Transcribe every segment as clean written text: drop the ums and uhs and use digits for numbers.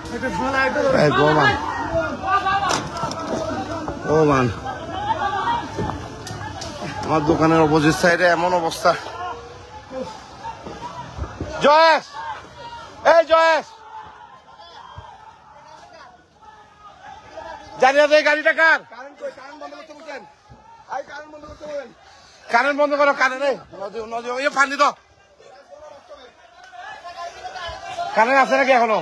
এই গোমান গোমান আমার দোকানের অপোজিট সাইডে এমন অবস্থা। জয়েশ, এই জয়েশ, জানি না এই গাড়িটা কার? কারেন্ট বন্ধ করো, কারেন্ট ফান্দি তো কারেন্ট আছে নাকি এখনো?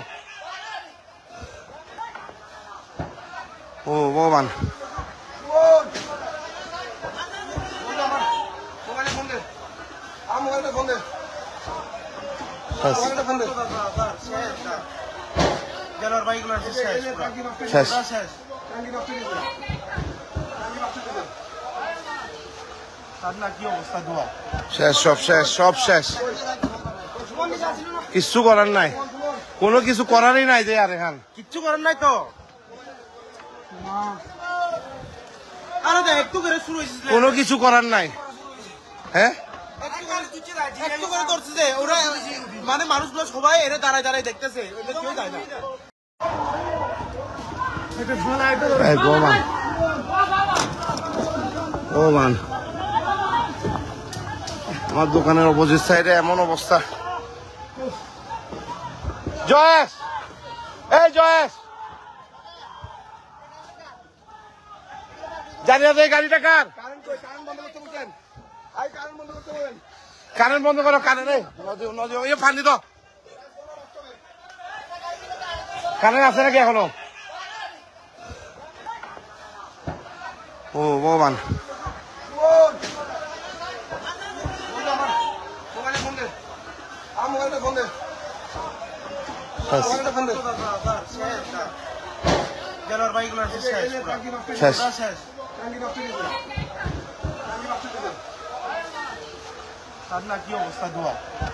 ও ভগবান, শেষ, সব শেষ, সব শেষ, কিচ্ছু করার নাই, কোনো কিছু করারই নাই যে। আর এখান কিচ্ছু করার নাই তো, কোনো কিছু করার নাই। হ্যাঁ, মানে মানুষগুলো সবাই এরা দাঁড়ায় দাঁড়ায় দেখতেছে, কেউ যায় না। গোমান গোমান আমার দোকানের অপোজিট সাইডে এমন অবস্থা। জয়েশ, এই জয়েশ, জানি না এই গাড়িটা কার? কারেন্ট বন্ধ করো, কারেন্ট ফান্দি তো কারেন্ট আছে নাকি এখনো? ও ভগবান,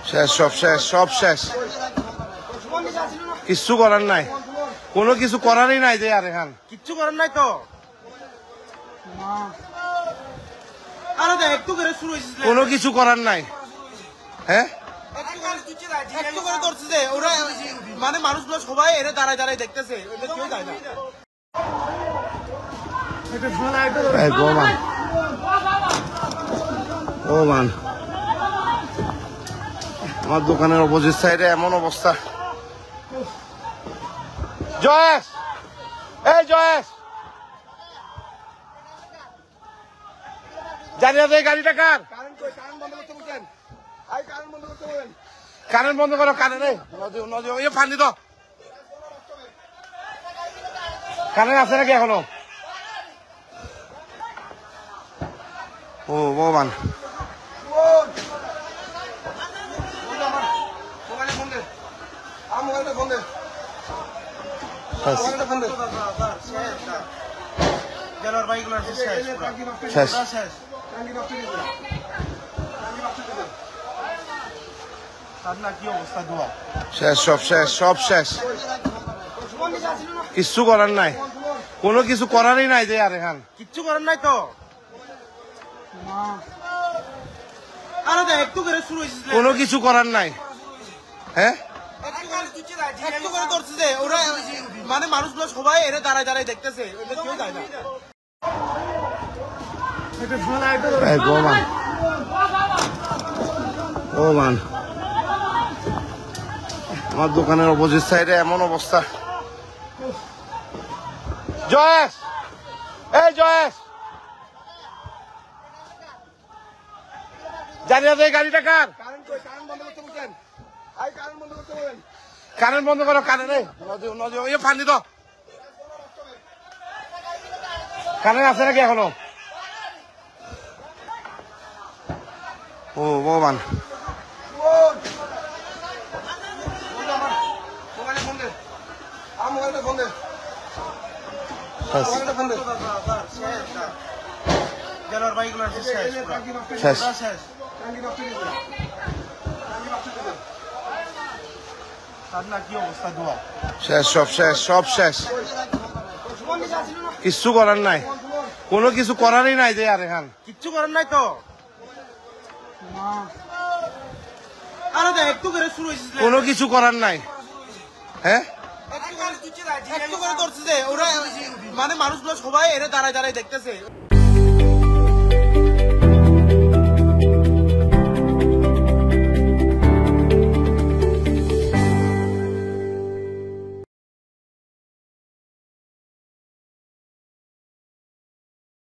শেষ, শেষ, সব শেষ, সব শেষ, কিচ্ছু করার নাই, কোনো কিছু করারই নাই যে। আর এখান কিচ্ছু করার নাই তো, কোনো কিছু করার নাই। হ্যাঁ, মানে মানুষগুলো সবাই এরা দাঁড়ায় দাঁড়ায় দেখতেছে, কেউ যায় না। গোমান গোমান আমার দোকানের অপোজিট সাইডে এমন অবস্থা। জয়েশ, এই জয়েশ, জানি না এই গাড়িটা কার? কারেন্ট বন্ধ করো, কারেন্ট ফান্দি তো কারেন্ট আছে নাকি এখনো? ও ভগবান, শেষ, শেষ, সব শেষ, সব শেষ, কিচ্ছু করার নাই, কোনো কিছু করারই নাই যে। আর এখান কিচ্ছু করার নাই তো, কোনো কিছু করার নাই। হ্যাঁ, মানে মানুষগুলো সবাই এরা দাঁড়ায় দাঁড়ায় দেখতেছে, কেউ যায় না। গোমান গোমান আমার দোকানের অপোজিট সাইডে এমন অবস্থা। জয়েশ, এই জয়েশ, জানি না এই গাড়িটা কার? কারেন্ট বন্ধ করো, কারেন্ট ফান্দি তো কারেন্ট আছে নাকি এখনো? ও ভগবান, শেষ, শেষ, সব শেষ, সব শেষ, কিচ্ছু করার নাই, কোনো কিছু করারই নাই যে। আর এখান কিচ্ছু করার নাই তো, কোনো কিছু করার নাই। হ্যাঁ, একটু করে ধরছে যে ওরা মানে মানুষগুলো সবাই এরা দাঁড়ায় দাঁড়ায় দেখতেছে।